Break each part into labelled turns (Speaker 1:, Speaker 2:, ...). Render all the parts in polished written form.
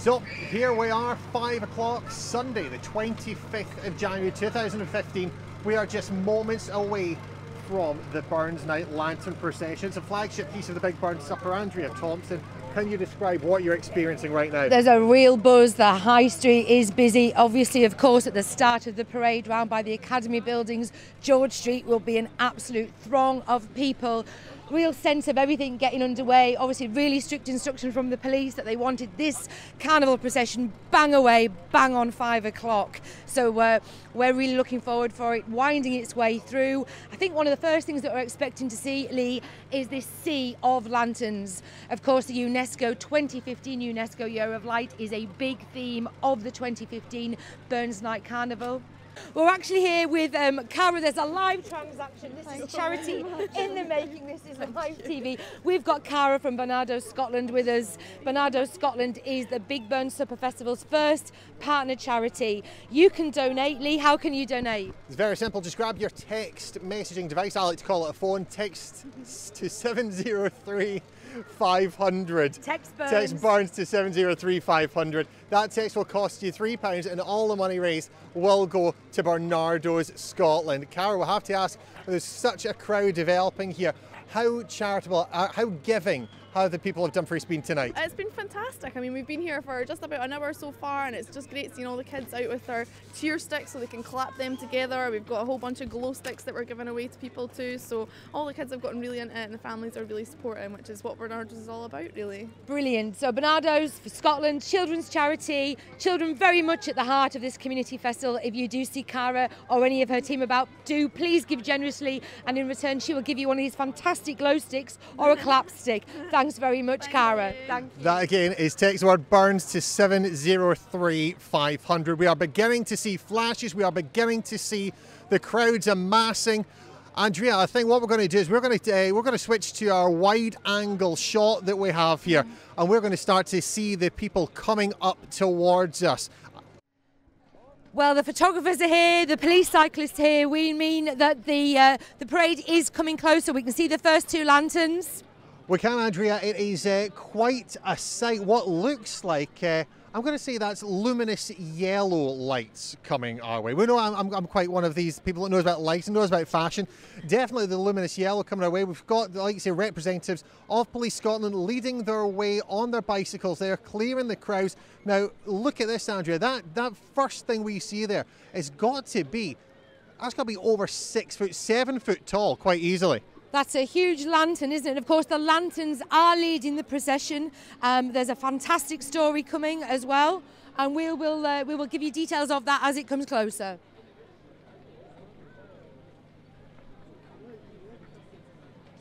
Speaker 1: So here we are, 5 o'clock, Sunday, the 25th of January 2015. We are just moments away from the Burns Night Lantern Procession. It's a flagship piece of the Big Burns Supper. Andrea, Thompson, can you describe what you're experiencing right now?
Speaker 2: There's a real buzz. The high street is busy. Obviously, of course, at the start of the parade round by the Academy buildings, George Street will be an absolute throng of people. Real sense of everything getting underway. Obviously, really strict instruction from the police that they wanted this carnival procession bang away, bang on 5 o'clock. So we're really looking forward for it winding its way through. I think one of the first things that we're expecting to see, Lee, is this sea of lanterns. Of course, the UNESCO 2015 UNESCO Year of Light is a big theme of the 2015 Burns Night Carnival. We're actually here with Cara. There's a live transaction. This is charity in the making. This is live TV. We've got Cara from Barnardo's Scotland with us. Barnardo's Scotland is the Big Burns Supper Festival's first partner charity. You can donate. Lee, how can you donate?
Speaker 1: It's very simple. Just grab your text messaging device. I like to call it a phone. Text to 703 500.
Speaker 2: Text Burns.
Speaker 1: Text Burns to 703 500. That text will cost you £3 and all the money raised will go to Barnardo's Scotland. Cara, we'll have to ask, there's such a crowd developing here. How charitable, how giving have the people of Dumfries been tonight?
Speaker 3: It's been fantastic. I mean, we've been here for just about an hour so far, and it's just great seeing all the kids out with their cheer sticks so they can clap them together. We've got a whole bunch of glow sticks that we're giving away to people too, so all the kids have gotten really into it and the families are really supporting, which is what Barnardo's is all about, really.
Speaker 2: Brilliant. So Barnardo's for Scotland, children's charity, children very much at the heart of this community festival. If you do see Cara or any of her team about, do please give generously, and in return she will give you one of these fantastic glow sticks or a clap stick. Thanks very much, Cara. Thank you.
Speaker 1: That again is text word Burns to 703 500. We are beginning to see flashes. We are beginning to see the crowds amassing. Andrea, I think what we're going to do is we're going to switch to our wide-angle shot that we have here, and we're going to start to see the people coming up towards us.
Speaker 2: Well, the photographers are here, the police cyclists here. We mean that the parade is coming closer. We can see the first two lanterns.
Speaker 1: We can, Andrea. It is quite a sight. What looks like, I'm going to say that's luminous yellow lights coming our way. We know I'm quite one of these people that knows about lights and knows about fashion. Definitely the luminous yellow coming our way. We've got, like I say, representatives of Police Scotland leading their way on their bicycles. They're clearing the crowds. Now, look at this, Andrea. That first thing we see there has got to be, that's got to be over 6 foot, 7 foot tall, quite easily.
Speaker 2: That's a huge lantern, isn't it? Of course, the lanterns are leading the procession. There's a fantastic story coming as well, and we will give you details of that as it comes closer.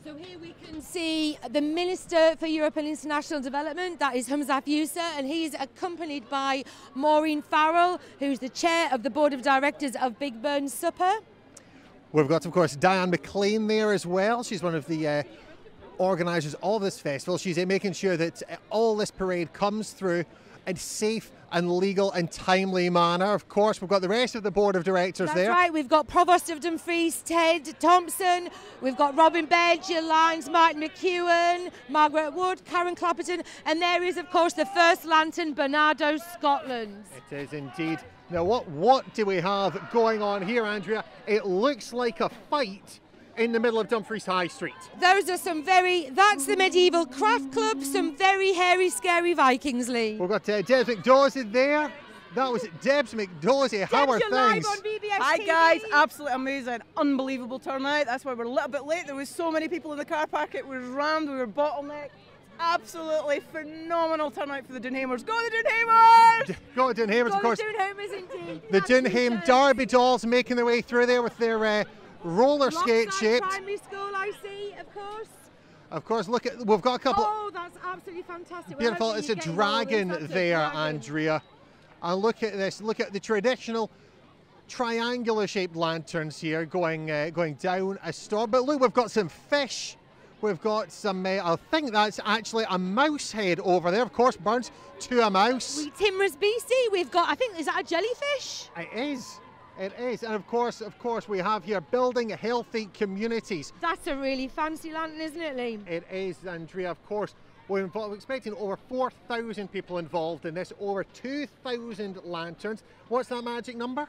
Speaker 2: So here we can see the Minister for Europe and International Development, that is Humzaf Yousaf, and he's accompanied by Maureen Farrell, who's the chair of the Board of Directors of Big Burns Supper.
Speaker 1: We've got, of course, Diane McLean there as well. She's one of the organisers of this festival. She's making sure that all this parade comes through in safe and legal and timely manner. Of course, we've got the rest of the board of directors there.
Speaker 2: That's right. We've got Provost of Dumfries, Ted Thompson. We've got Robin Baird, Jill Lyons, Martin McEwen, Margaret Wood, Karen Clapperton. And there is, of course, the first lantern, Barnardo's Scotland.
Speaker 1: It is indeed. Now, what do we have going on here, Andrea? It looks like a fight in the middle of Dumfries High Street.
Speaker 2: Those are that's the Medieval Craft Club, some very hairy, scary Vikings, Lee.
Speaker 1: We've got Debs McDawsey there. That was Debs McDawsey. How are things?
Speaker 2: Live on BBS
Speaker 4: Hi
Speaker 2: TV.
Speaker 4: guys, absolutely amazing, unbelievable turnout. That's why we're a little bit late. There was so many people in the car park, it was rammed, we were bottlenecked. Absolutely phenomenal turnout for the Dunhamers. Go the Dunhamers!
Speaker 1: Go the Dunhamers, of course.
Speaker 2: The Dunhamers, indeed.
Speaker 1: The Dunham Derby dolls making their way through there with their roller skate shaped.
Speaker 2: Primary school, I see, of course.
Speaker 1: Of course, look at, we've got a couple.
Speaker 2: Oh, that's absolutely fantastic.
Speaker 1: Beautiful. It's a dragon there, Andrea. And look at this. Look at the traditional triangular shaped lanterns here going down a storm. But look, we've got some fish. We've got some, I think that's actually a mouse head over there. Of course, Burns to a mouse.
Speaker 2: Timrose BC, we've got, I think, is that a jellyfish?
Speaker 1: It is. It is, and of course, we have here building healthy communities.
Speaker 2: That's a really fancy lantern, isn't it, Liam?
Speaker 1: It is, Andrea. Of course, we're expecting over 4,000 people involved in this, over 2,000 lanterns. What's that magic number?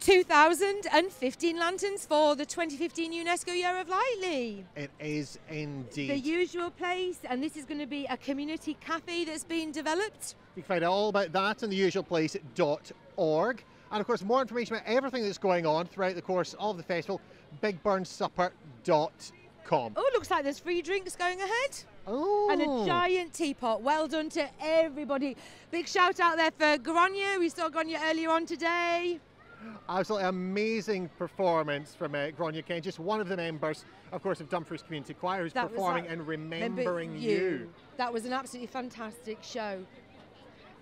Speaker 2: 2,015 lanterns for the 2015 UNESCO Year of Light, Lee.
Speaker 1: It is indeed.
Speaker 2: The usual place, and this is going to be a community cafe that's being developed.
Speaker 1: You can find out all about that on theusualplace.org. And of course, more information about everything that's going on throughout the course of the festival, bigburnssupper.com.
Speaker 2: Oh, looks like there's free drinks going ahead.
Speaker 1: Oh.
Speaker 2: And a giant teapot. Well done to everybody. Big shout out there for Grania. We saw Grania earlier on today.
Speaker 1: Absolutely amazing performance from Grania Kane, just one of the members, of course, of Dumfries Community Choir, who's performing and remembering you.
Speaker 2: That was an absolutely fantastic show.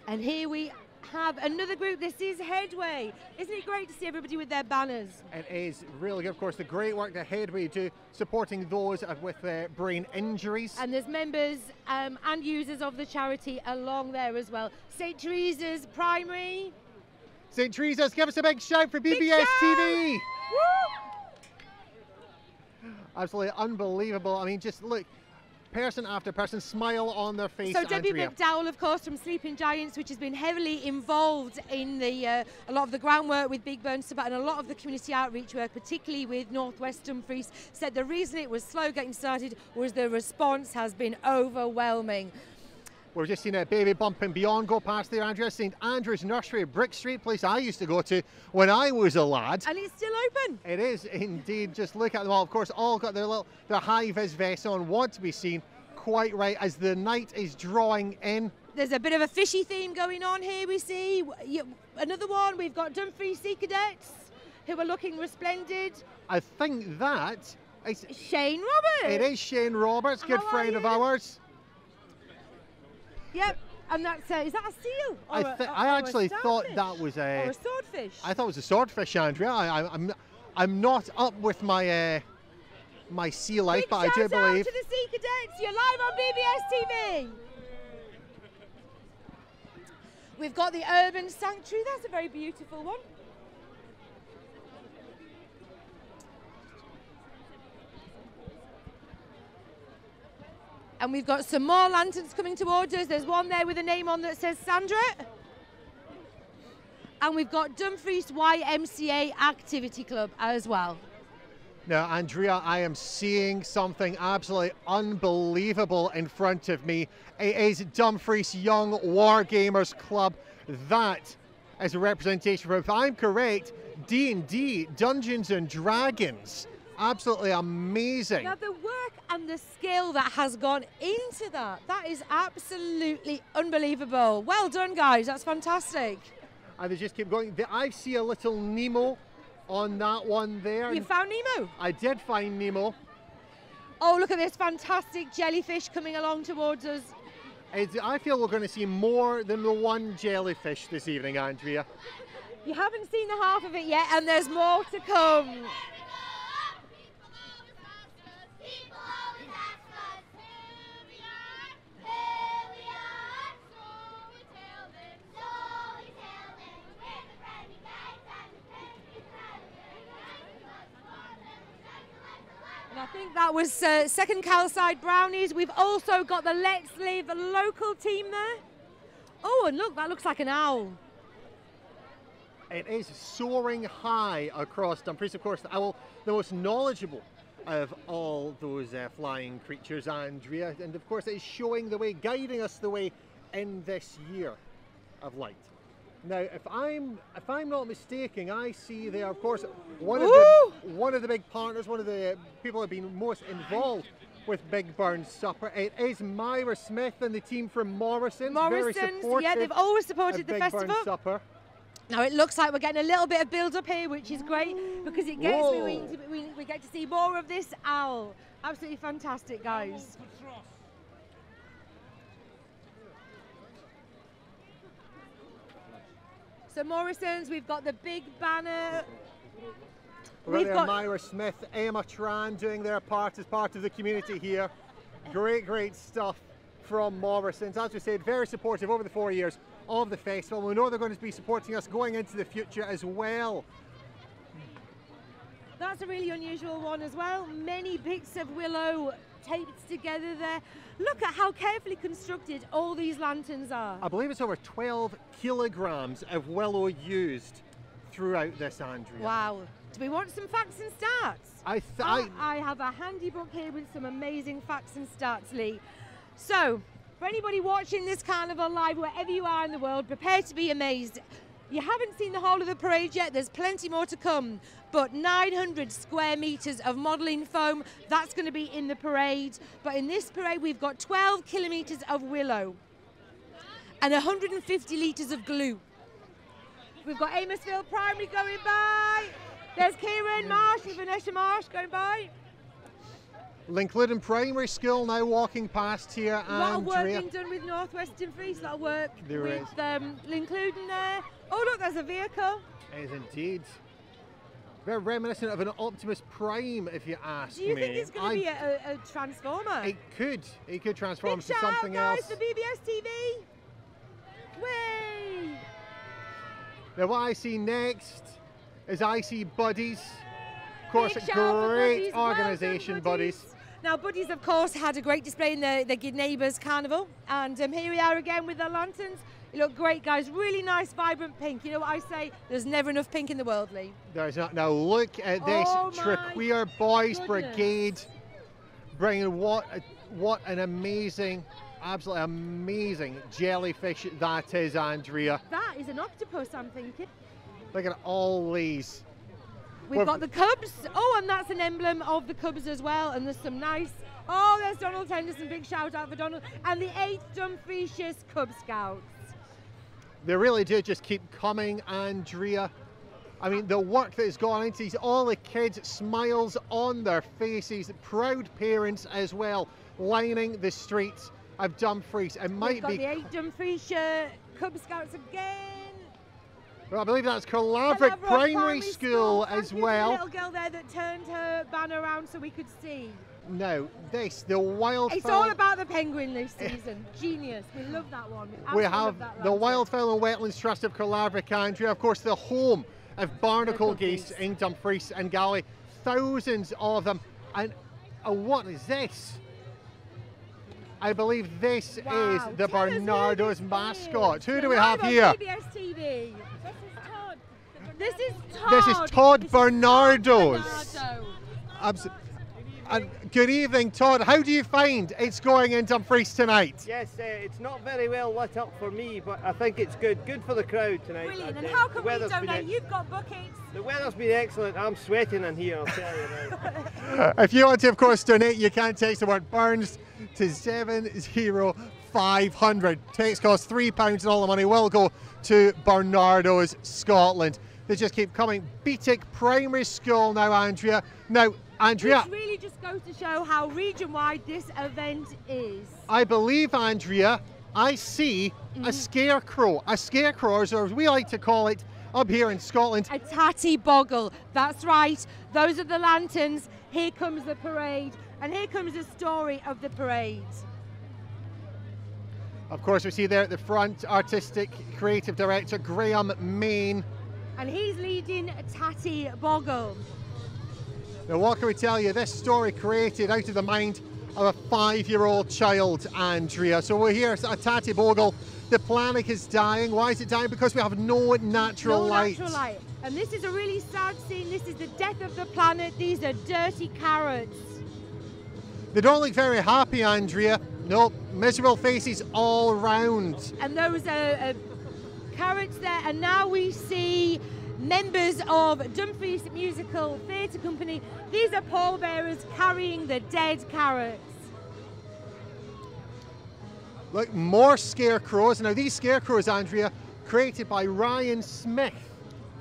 Speaker 2: And here we have another group. This is Headway. Isn't it great to see everybody with their banners?
Speaker 1: It is really good. Of course, the great work that Headway do supporting those with brain injuries.
Speaker 2: And there's members and users of the charity along there as well. St. Teresa's Primary.
Speaker 1: St. Teresa's, give us a big shout for BBS TV.
Speaker 2: Woo!
Speaker 1: Absolutely unbelievable. I mean, just look. Person after person, smile on their face.
Speaker 2: So Debbie
Speaker 1: Andrea.
Speaker 2: McDowell, of course, from Sleeping Giants, which has been heavily involved in a lot of the groundwork with Big Burn Supper and a lot of the community outreach work, particularly with Northwest Dumfries, said the reason it was slow getting started was the response has been overwhelming.
Speaker 1: We've just seen a Baby Bump and Beyond go past there, Andrea. St. Andrew's Nursery, Brick Street, place I used to go to when I was a lad.
Speaker 2: And it's still open.
Speaker 1: It is indeed. Just look at them all. Of course, all got their high-vis vests on, want to be seen. Quite right, as the night is drawing in.
Speaker 2: There's a bit of a fishy theme going on here, we see. Another one, we've got Dumfries Sea Cadets, who are looking resplendent.
Speaker 1: I think that is
Speaker 2: Shane Roberts.
Speaker 1: It is Shane Roberts, good friend of ours.
Speaker 2: Yep, and that's is that a seal?
Speaker 1: I actually thought that was
Speaker 2: or a swordfish.
Speaker 1: I thought it was a swordfish, Andrea. I'm not up with my my sea life, but I do believe.
Speaker 2: Big shout out to the Sea Cadets. You're live on BBS TV. We've got the Urban Sanctuary. That's a very beautiful one. And we've got some more lanterns coming towards us. There's one there with a name on that says Sandra. And we've got Dumfries YMCA Activity Club as well.
Speaker 1: Now, Andrea, I am seeing something absolutely unbelievable in front of me. It is Dumfries Young Wargamers Club. That is a representation for, if I'm correct, D&D, Dungeons and Dragons. Absolutely amazing.
Speaker 2: Now, the work and the skill that has gone into that is absolutely unbelievable. Well done, guys. That's fantastic.
Speaker 1: And they just keep going. I see a little Nemo on that one there.
Speaker 2: You found Nemo?
Speaker 1: I did find Nemo.
Speaker 2: Oh, look at this fantastic jellyfish coming along towards us.
Speaker 1: I feel we're going to see more than the one jellyfish this evening, Andrea.
Speaker 2: You haven't seen the half of it yet, and there's more to come. I think that was second Calcide Brownies. We've also got the Let's Live local team there. Oh, and look, that looks like an owl.
Speaker 1: It is soaring high across Dumfries. Of course, the owl, the most knowledgeable of all those flying creatures, Andrea. And of course, it is showing the way, guiding us the way in this year of light. Now, if I'm not mistaken, I see there, of course, one of the big partners, one of the people who have been most involved with Big Burn Supper. It is Myra Smith and the team from Morrison's. Very supportive,
Speaker 2: yeah, they've always supported the festival.
Speaker 1: Big Burn Supper.
Speaker 2: Now it looks like we're getting a little bit of build-up here, which is great because it gets we get to see more of this owl. Absolutely fantastic, guys. So Morrison's, we've got the big banner.
Speaker 1: We've got Myra Smith, Emma Tran doing their part as part of the community here. Great stuff from Morrison's. As we said, very supportive over the 4 years of the festival. We know they're going to be supporting us going into the future as well.
Speaker 2: That's a really unusual one as well. Many bits of willow taped together there. Look at how carefully constructed all these lanterns are.
Speaker 1: I believe it's over 12 kilograms of willow used throughout this, Andrea.
Speaker 2: Wow. Do we want some facts and stats? I have a handy book here with some amazing facts and stats, Lee. So, for anybody watching this carnival live, wherever you are in the world, prepare to be amazed. You haven't seen the whole of the parade yet, there's plenty more to come, but 900 square metres of modelling foam, that's going to be in the parade. But in this parade, we've got 12 kilometres of willow and 150 litres of glue. We've got Amosville Primary going by. There's Kieran Marsh and Vanessa Marsh going by.
Speaker 1: Lincluden Primary School now walking past here.
Speaker 2: A lot of work being done with North West Dumfries, a lot of work with Lincluden there. Oh look, there's a vehicle.
Speaker 1: It is indeed. Very reminiscent of an Optimus Prime, if you ask me.
Speaker 2: Do you think it's going to be a transformer?
Speaker 1: It could. It could transform
Speaker 2: Big
Speaker 1: to something else.
Speaker 2: Shout out, guys, for BBS TV. Way!
Speaker 1: Now what I see next is I see Buddies. Of course,
Speaker 2: Big shout out for
Speaker 1: great
Speaker 2: Buddies. Well
Speaker 1: organisation,
Speaker 2: done,
Speaker 1: Buddies.
Speaker 2: Now, Buddies, of course, had a great display in the Good Neighbours Carnival. And here we are again with the lanterns. You look great, guys. Really nice, vibrant pink. You know what I say? There's never enough pink in the world, Lee.
Speaker 1: There's not. Now look at this Triqueer Boys Brigade bringing what an amazing, absolutely amazing jellyfish that is, Andrea.
Speaker 2: That is an octopus, I'm thinking.
Speaker 1: Look at all these.
Speaker 2: We've got the Cubs. Oh, and that's an emblem of the Cubs as well. And there's some nice. Oh, there's Donald Henderson. Big shout out for Donald. And the 8th Dumfriesshire Cub Scouts.
Speaker 1: They really do just keep coming, Andrea. I mean, the work that has gone into these, all the kids, smiles on their faces, proud parents as well, lining the streets of Dumfries. It might be.
Speaker 2: We've got the 8th Dumfriesshire Cub Scouts again.
Speaker 1: Well, I believe that's Calaverick Primary School as well.
Speaker 2: There's a little girl there that turned her banner around so we could see.
Speaker 1: No, the wildfowl.
Speaker 2: It's all about the penguin this season. Genius. We love that one.
Speaker 1: We have the Wildfowl and Wetlands Trust of Calaverick, Andrea. Of course, the home of barnacle geese in Dumfries and Galway. Thousands of them. And what is this? I believe this is the Bernardo's mascot. Who do we have here?
Speaker 2: BBS TV. This is Todd.
Speaker 1: This is Todd Bernardo's.
Speaker 2: Bernardo.
Speaker 1: And good evening, Todd. How do you find it's going in Dumfries tonight?
Speaker 5: Yes, it's not very well lit up for me, but I think it's good. Good for the crowd tonight.
Speaker 2: Brilliant. And how can we donate? You've got buckets.
Speaker 5: The weather's been excellent. I'm sweating in here, I'll tell you now.
Speaker 1: If you want to, of course, donate, you can text the word Burns to 70500. Text costs £3 and all the money will go to Bernardo's Scotland. They just keep coming. Beatick Primary School now, Andrea. Now, Andrea.
Speaker 2: Which really just goes to show how region-wide this event is.
Speaker 1: I believe, Andrea, I see a scarecrow. A scarecrow, or as we like to call it up here in Scotland.
Speaker 2: A tatty boggle. That's right. Those are the lanterns. Here comes the parade. And here comes the story of the parade.
Speaker 1: Of course, we see there at the front, artistic creative director Graham Main.
Speaker 2: And he's leading Tatty Boggle.
Speaker 1: Now, what can we tell you? This story created out of the mind of a 5-year-old child, Andrea. So we're here at Tatty Bogle. The planet is dying. Why is it dying? Because we have no natural light.
Speaker 2: No natural light. And this is a really sad scene. This is the death of the planet. These are dirty carrots.
Speaker 1: They don't look very happy, Andrea. No, miserable faces all round.
Speaker 2: And those are carrots there. And now we see members of Dumfries Musical Theatre Company. These are pallbearers carrying the dead carrots.
Speaker 1: Look, more scarecrows. Now these scarecrows, Andrea, created by Ryan Smith.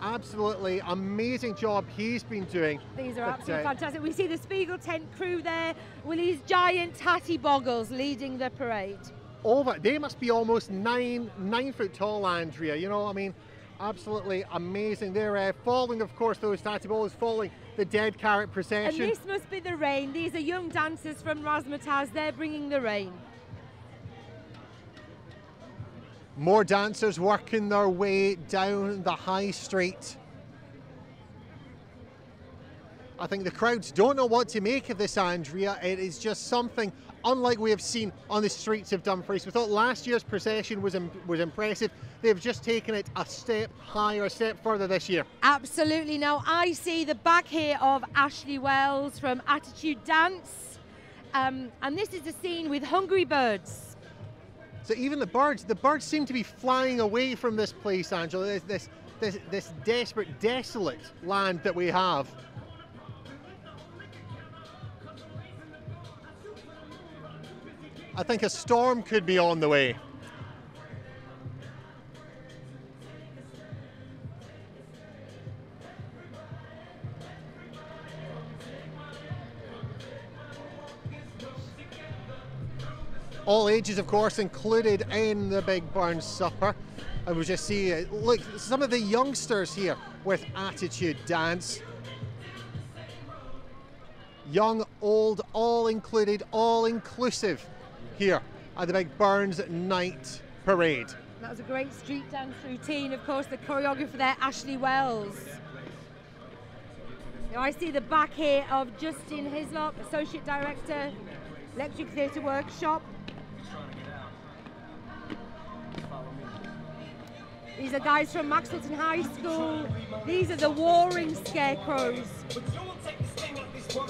Speaker 1: Absolutely amazing job he's been doing.
Speaker 2: These are absolutely fantastic. We see the Spiegel tent crew there with these giant tatty boggles leading the parade.
Speaker 1: They must be almost 9 foot tall, Andrea. You know, I mean, absolutely amazing. They're following, of course, those tatty boggles, following the dead carrot procession.
Speaker 2: And this must be the rain. These are young dancers from Razzmatazz. They're bringing the rain.
Speaker 1: More dancers working their way down the high street. I think the crowds don't know what to make of this, Andrea. It is just something unlike we have seen on the streets of Dumfries. We thought last year's procession was impressive. They've just taken it a step higher, a step further this year.
Speaker 2: Absolutely. Now I see the back here of Ashley Wells from Attitude Dance. And this is the scene with Hungry Birds.
Speaker 1: So even the birds seem to be flying away from this place, Angela. This desperate, desolate land that we have. I think a storm could be on the way. All ages, of course, included in the Big Burn Supper. And we just see, look, some of the youngsters here with Attitude Dance. Young, old, all included, all inclusive here at the Big Burns Night Parade.
Speaker 2: That was a great street dance routine. Of course, the choreographer there, Ashley Wells. Now I see the back here of Justin Hislop, Associate Director, Electric Theatre Workshop. These are guys from Maxwellton High School. These are the Warring Scarecrows.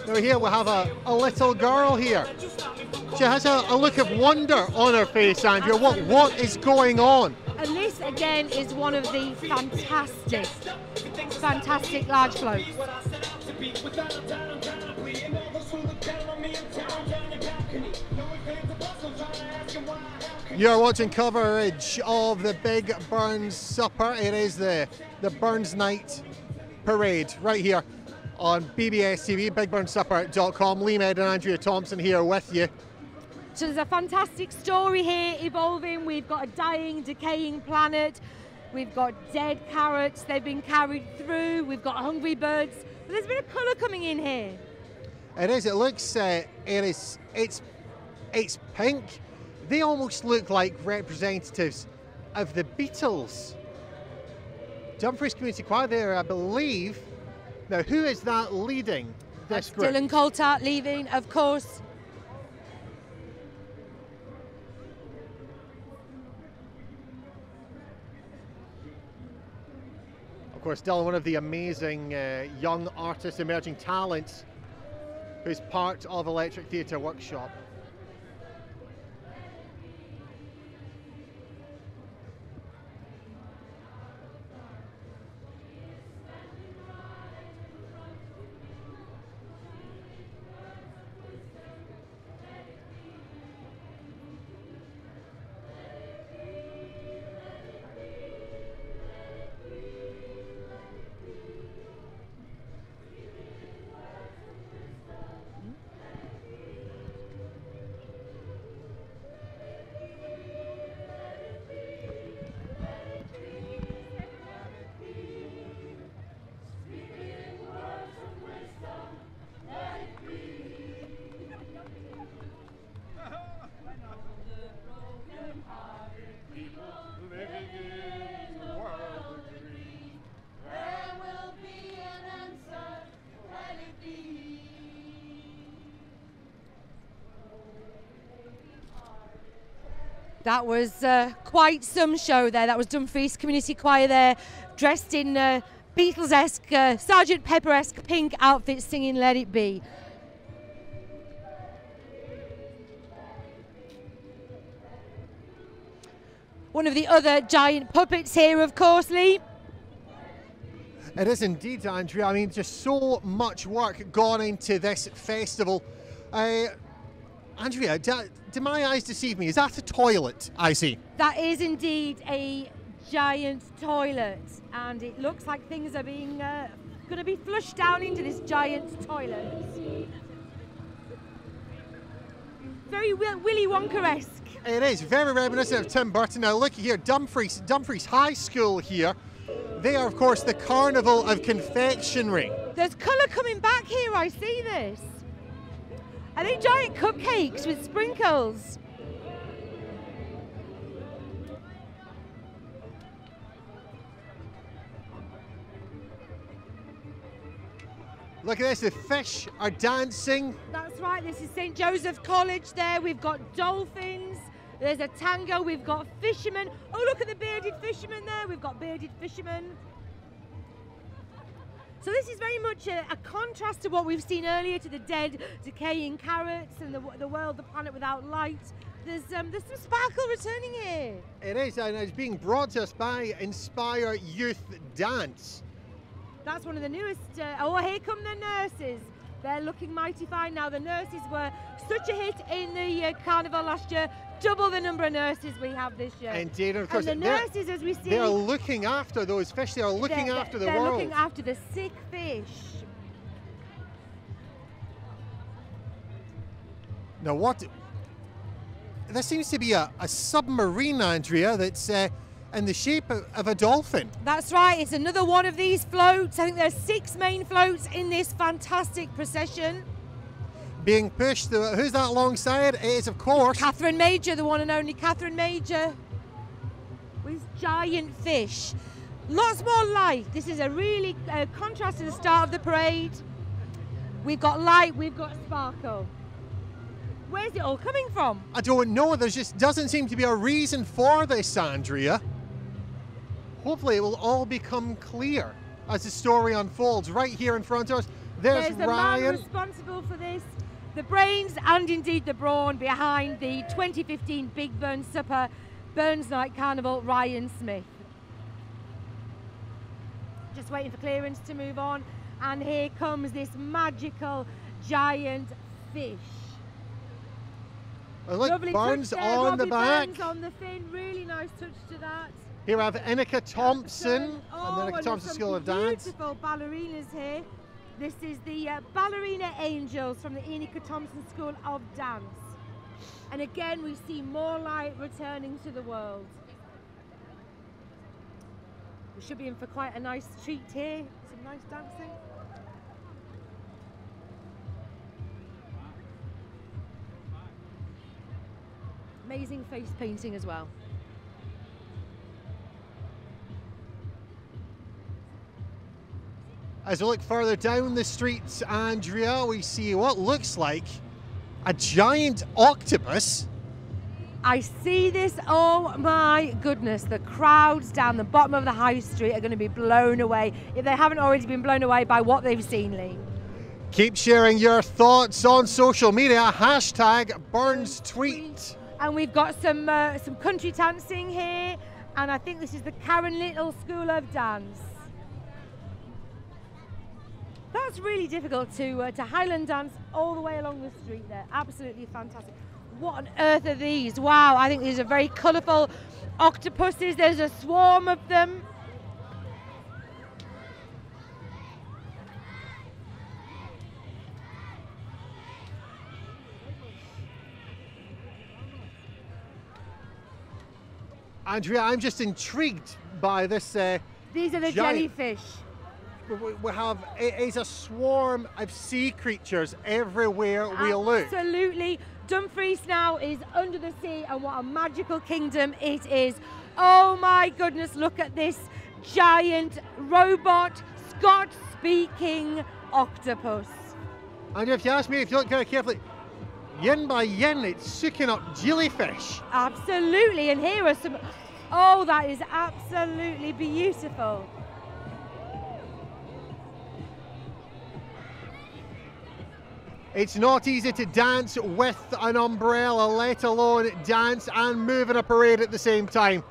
Speaker 1: Now here we have a little girl here. She has a look of wonder on her face, Andrea. What is going on?
Speaker 2: And this again is one of the fantastic large floats.
Speaker 1: You're watching coverage of the Big Burns Supper. It is the Burns Night Parade right here on BBS TV, bigburnssupper.com. Lee Med and Andrea Thompson here with you.
Speaker 2: So there's a fantastic story here evolving. We've got a dying, decaying planet. We've got dead carrots. They've been carried through. We've got hungry birds. But there's been a colour coming in here.
Speaker 1: It is. It looks. It's pink. They almost look like representatives of the Beatles. Dumfries Community Choir there, I believe. Now, who is that leading this group?
Speaker 2: Dylan Coulthart leaving, of course.
Speaker 1: Of course, Dylan, one of the amazing young artists, emerging talents, who's part of Electric Theatre Workshop.
Speaker 2: That was quite some show there. That was Dumfries Community Choir there, dressed in Beatles-esque, Sgt. Pepper-esque pink outfits, singing Let It Be. One of the other giant puppets here, of course, Lee.
Speaker 1: It is indeed, Andrea. I mean, just so much work gone into this festival. Andrea, do my eyes deceive me? Is that a toilet I see?
Speaker 2: That is indeed a giant toilet, and it looks like things are being going to be flushed down into this giant toilet. Very Willy Wonka-esque.
Speaker 1: It is very reminiscent of Tim Burton. Now look here, Dumfries High School here. They are, of course, the Carnival of Confectionery.
Speaker 2: There's colour coming back here, I see this. Are they giant cupcakes with sprinkles?
Speaker 1: Look at this, the fish are dancing.
Speaker 2: That's right, this is St. Joseph College there. We've got dolphins, there's a tango, we've got fishermen. Oh, look at the bearded fishermen there. We've got bearded fishermen. So this is very much a contrast to what we've seen earlier, to the dead, decaying carrots and the world, the planet without light. There's some sparkle returning here.
Speaker 1: It is, and it's being brought to us by Inspire Youth Dance.
Speaker 2: That's one of the newest. Oh, here come the nurses. They're looking mighty fine now. The nurses were such a hit in the Carnival last year. Double the number of nurses we have this year.
Speaker 1: Indeed, and of course,
Speaker 2: and the nurses, as we see,
Speaker 1: they're looking after those fish. They are looking after the world.
Speaker 2: They're looking after the sick fish.
Speaker 1: Now, what? There seems to be a submarine, Andrea, that's in the shape of a dolphin.
Speaker 2: That's right. It's another one of these floats. I think there's 6 main floats in this fantastic procession.
Speaker 1: Being pushed. Who's that alongside? It is, of course,
Speaker 2: Catherine Major, the one and only Catherine Major, with giant fish. Lots more light. This is a really contrast to the start of the parade. We've got light, we've got sparkle. Where's it all coming from?
Speaker 1: I don't know. There just doesn't seem to be a reason for this, Andrea. Hopefully it will all become clear as the story unfolds. Right here in front of us, there's
Speaker 2: the
Speaker 1: Ryan.
Speaker 2: man responsible for this. The brains and indeed the brawn behind the 2015 Big Burn Supper Burns Night Carnival, Ryan Smith. Just waiting for clearance to move on, and here comes this magical giant fish.
Speaker 1: And look,
Speaker 2: Lovely
Speaker 1: Burns
Speaker 2: touch there,
Speaker 1: on the
Speaker 2: Robbie
Speaker 1: back.
Speaker 2: Burns on the fin, really nice touch to that.
Speaker 1: Here we have Inika Thompson and
Speaker 2: Oh,
Speaker 1: the Inika
Speaker 2: and
Speaker 1: Thompson
Speaker 2: there's
Speaker 1: School of
Speaker 2: some
Speaker 1: Dance.
Speaker 2: Beautiful ballerinas here. This is the Ballerina Angels from the Inika Thompson School of Dance. And again, we see more light returning to the world. We should be in for quite a nice treat here. Some nice dancing. Amazing face painting as well.
Speaker 1: As we look further down the streets, Andrea, we see what looks like a giant octopus.
Speaker 2: I see this, oh my goodness, the crowds down the bottom of the high street are going to be blown away, if they haven't already been blown away by what they've seen, Lee.
Speaker 1: Keep sharing your thoughts on social media, hashtag Burns Tweet.
Speaker 2: And we've got some country dancing here, and I think this is the Karen Little School of Dance. That's really difficult to Highland dance all the way along the street there. Absolutely fantastic. What on earth are these? Wow, I think these are very colourful octopuses. There's a swarm of them.
Speaker 1: Andrea, I'm just intrigued by this.
Speaker 2: These are the
Speaker 1: giant
Speaker 2: jellyfish.
Speaker 1: We have, it is a swarm of sea creatures everywhere we look.
Speaker 2: Absolutely. Dumfries now is under the sea, and what a magical kingdom it is. Oh my goodness, look at this giant robot Scotch-speaking octopus.
Speaker 1: And if you ask me, if you look very carefully, yin by yin, it's sucking up jellyfish.
Speaker 2: Absolutely, and here are some, oh, that is absolutely beautiful.
Speaker 1: It's not easy to dance with an umbrella, let alone dance and move in a parade at the same time.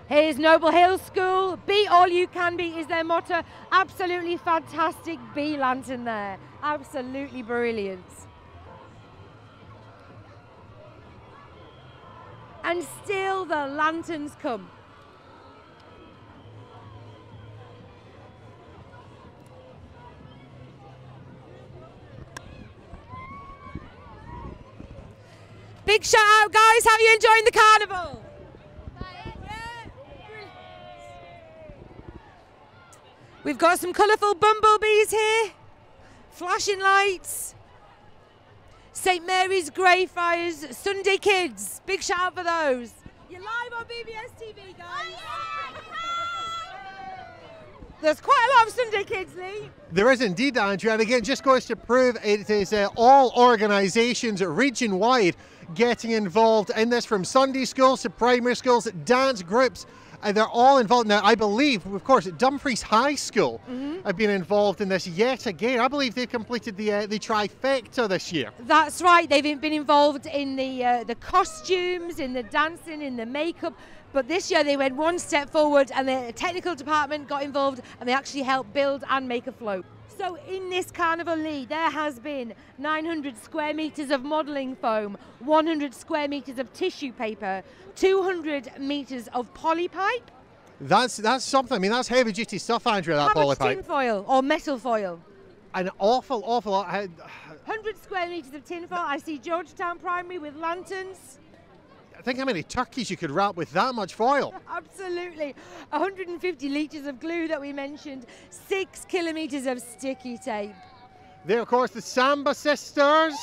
Speaker 2: Here's Noble Hill School. Be all you can be is their motto. Absolutely fantastic bee lantern there. Absolutely brilliant. And still the lanterns come. Big shout out, guys. Have you enjoyed the carnival? We've got some colourful bumblebees here, flashing lights, St Mary's Greyfriars, Sunday Kids. Big shout out for those. You're live on BBS TV, guys. There's quite a lot of Sunday kids, Lee.
Speaker 1: There is indeed, Andrea, and again, just goes to prove it is all organisations region-wide getting involved in this, from Sunday schools to primary schools, dance groups, and they're all involved. Now, I believe, of course, Dumfries High School have been involved in this yet again. I believe they've completed the trifecta this year.
Speaker 2: That's right. They've been involved in the costumes, in the dancing, in the makeup. But this year they went one step forward, and the technical department got involved, and they actually helped build and make a float. So in this Carnival, Lee, there has been 900 square metres of modelling foam, 100 square metres of tissue paper, 200 metres of polypipe.
Speaker 1: That's something. I mean, that's heavy duty stuff, Andrea, that
Speaker 2: How much
Speaker 1: polypipe.
Speaker 2: tin foil or metal foil?
Speaker 1: An awful lot.
Speaker 2: 100 square metres of tin foil. I see Georgetown Primary with lanterns.
Speaker 1: I think how many turkeys you could wrap with that much foil.
Speaker 2: Absolutely. 150 litres of glue that we mentioned, 6 kilometres of sticky tape.
Speaker 1: There, of course, the Samba Sisters.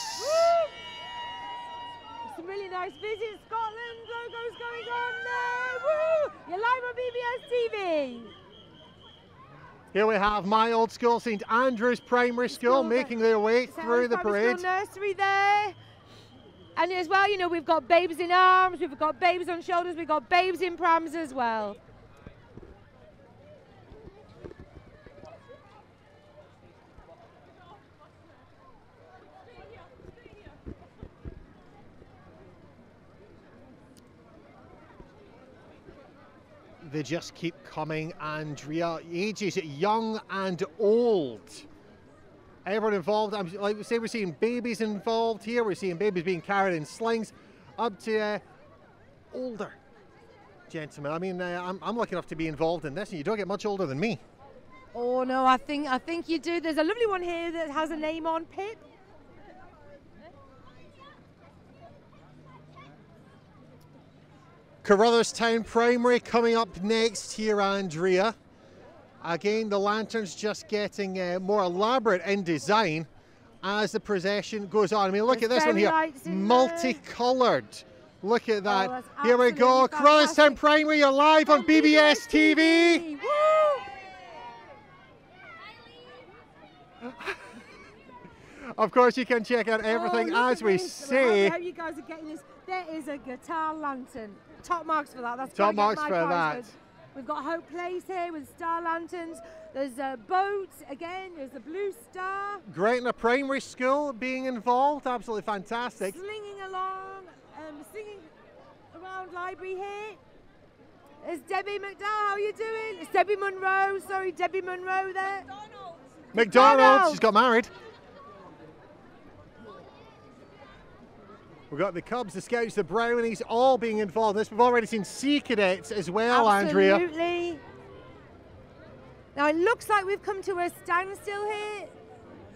Speaker 2: Some really nice Visit Scotland logos going on there. Woo! You're live on BBS TV.
Speaker 1: Here we have my old school, St Andrew's Primary School, making their way through the parade.
Speaker 2: Nursery there. And as well, you know, we've got babes in arms, we've got babes on shoulders, we've got babes in prams as well.
Speaker 1: They just keep coming, Andrea. Ages young and old. Everyone involved. Like we say, we're seeing babies involved here. We're seeing babies being carried in slings, up to older gentlemen. I mean, I'm lucky enough to be involved in this, and you don't get much older than me.
Speaker 2: Oh no, I think you do. There's a lovely one here that has a name on, Pip.
Speaker 1: Carrutherstown Primary coming up next here, Andrea. Again, the lanterns just getting more elaborate in design as the procession goes on. I mean, look at this one here, multicoloured. Look at that. Here we go, Carrutherstown Primary, you're live on BBS TV. Of course, you can check out everything as we say.
Speaker 2: I hope you guys are getting this. There is a guitar lantern. Top marks for that. That's
Speaker 1: top marks for that.
Speaker 2: We've got Hope Place here with star lanterns. There's a boat again. There's a blue star.
Speaker 1: Gretna Primary School being involved. Absolutely fantastic.
Speaker 2: Slinging along, singing around library here. There's Debbie McDowell. How are you doing? It's Debbie Munro. Sorry, Debbie Munro there.
Speaker 1: McDonald's. She's got married. We've got the Cubs, the Scouts, the Brownies, all being involved in this. We've already seen Sea Cadets as well, Andrea.
Speaker 2: Absolutely. Now it looks like we've come to a standstill here.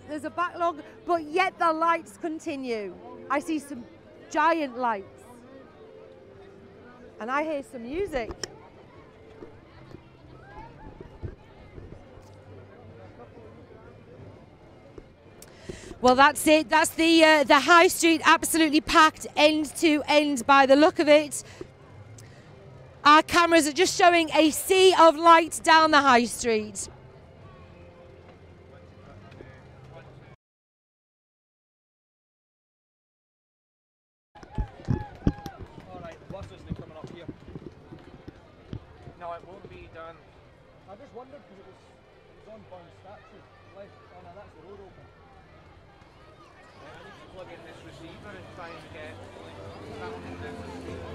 Speaker 2: There's a backlog, but yet the lights continue. I see some giant lights. And I hear some music. Well, that's it. That's the high street absolutely packed end to end by the look of it. Our cameras are just showing a sea of light down the high street.
Speaker 6: All right, the buses are coming up here. No, it won't be done. I just wondered because it was on Burn Statue. Left. Oh no, that's the road open. I need to plug in this receiver and try and get sound in this receiver.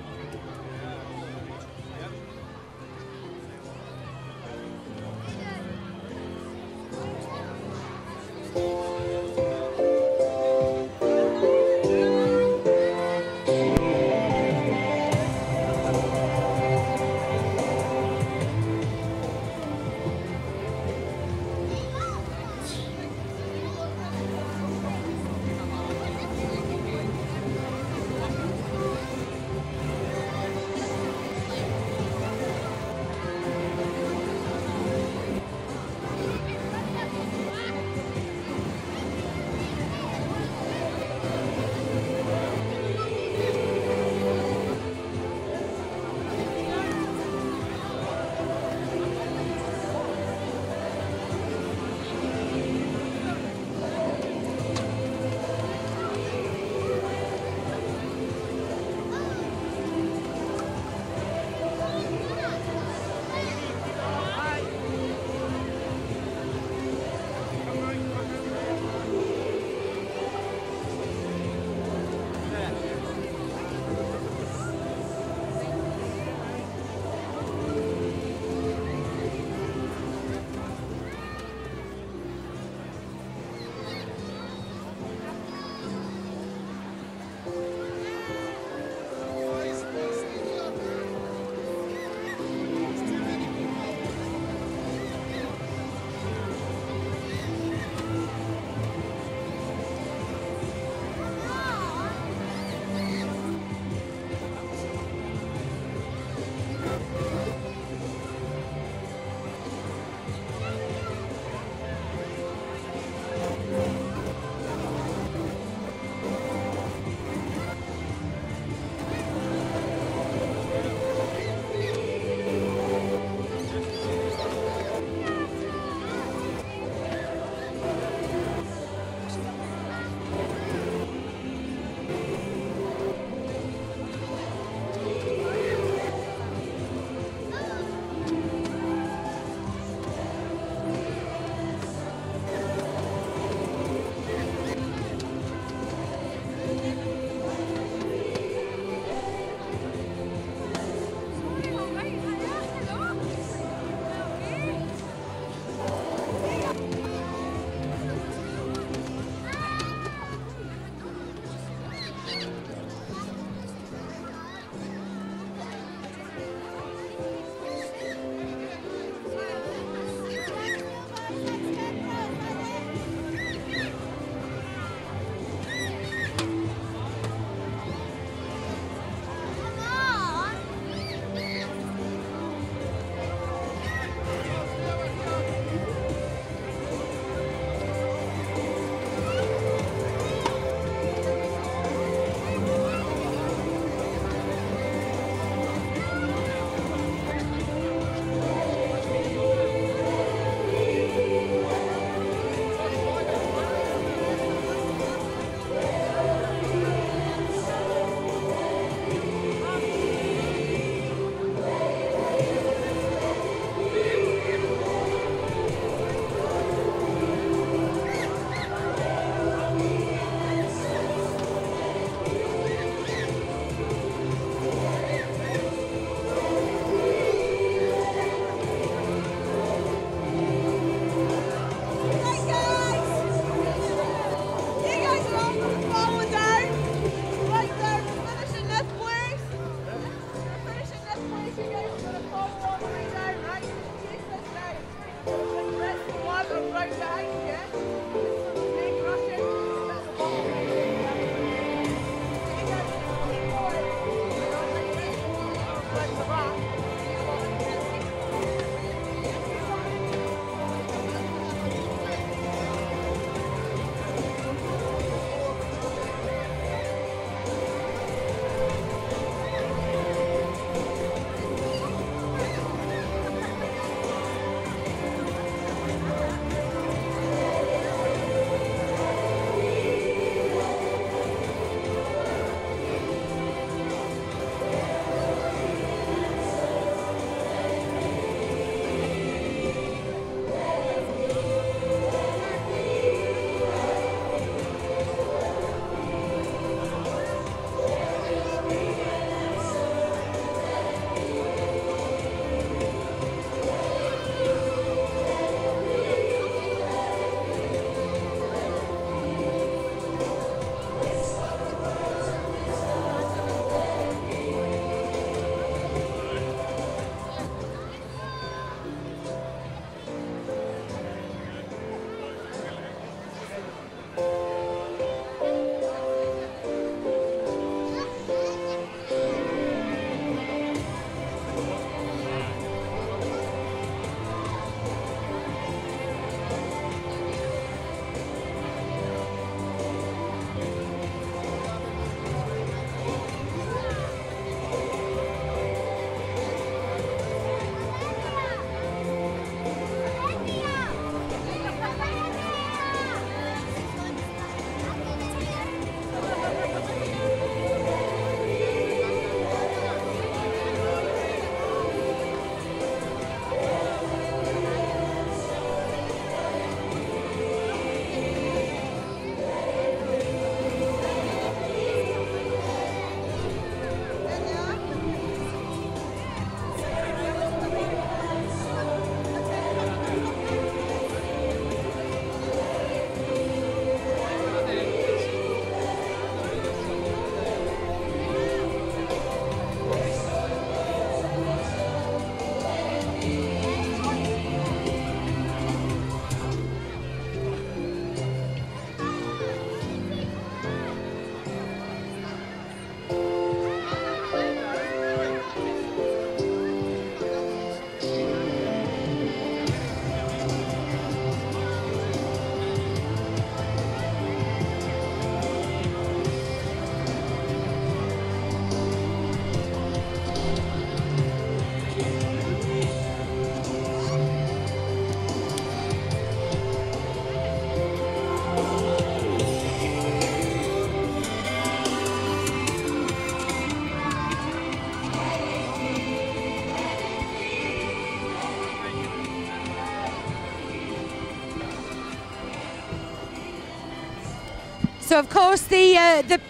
Speaker 2: So of course the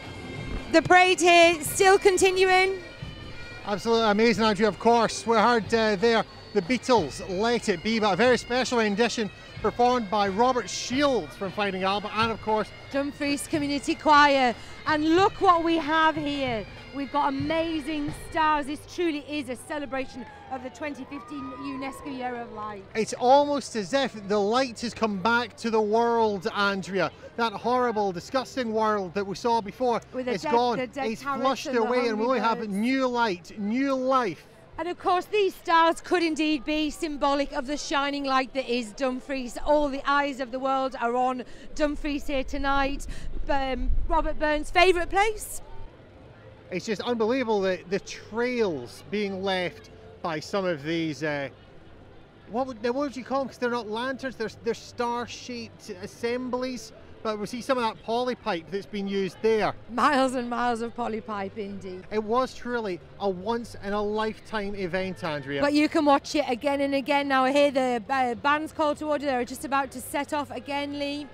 Speaker 2: parade here still continuing.
Speaker 1: Absolutely amazing, Andrea. Of course, we heard there the Beatles' Let It Be, but a very special rendition performed by Robert Shields from Finding Albert, and of course
Speaker 2: Dumfries Community Choir. And look what we have here. We've got amazing stars. This truly is a celebration of the 2015 UNESCO Year of Light.
Speaker 1: It's almost as if the light has come back to the world, Andrea. That horrible, disgusting world that we saw before, it's gone. It's flushed away, and we only have new light, new life.
Speaker 2: And of course these stars could indeed be symbolic of the shining light that is Dumfries. All the eyes of the world are on Dumfries here tonight. Robert Burns' favourite place?
Speaker 1: It's just unbelievable, the trails being left by some of these, what would you call them? Because they're not lanterns, they're star-shaped assemblies. But we see some of that polypipe that's been used there.
Speaker 2: Miles and miles of polypipe indeed.
Speaker 1: It was truly a once-in-a-lifetime event, Andrea.
Speaker 2: But you can watch it again and again. Now I hear the band's call to order. They're just about to set off again, Lee.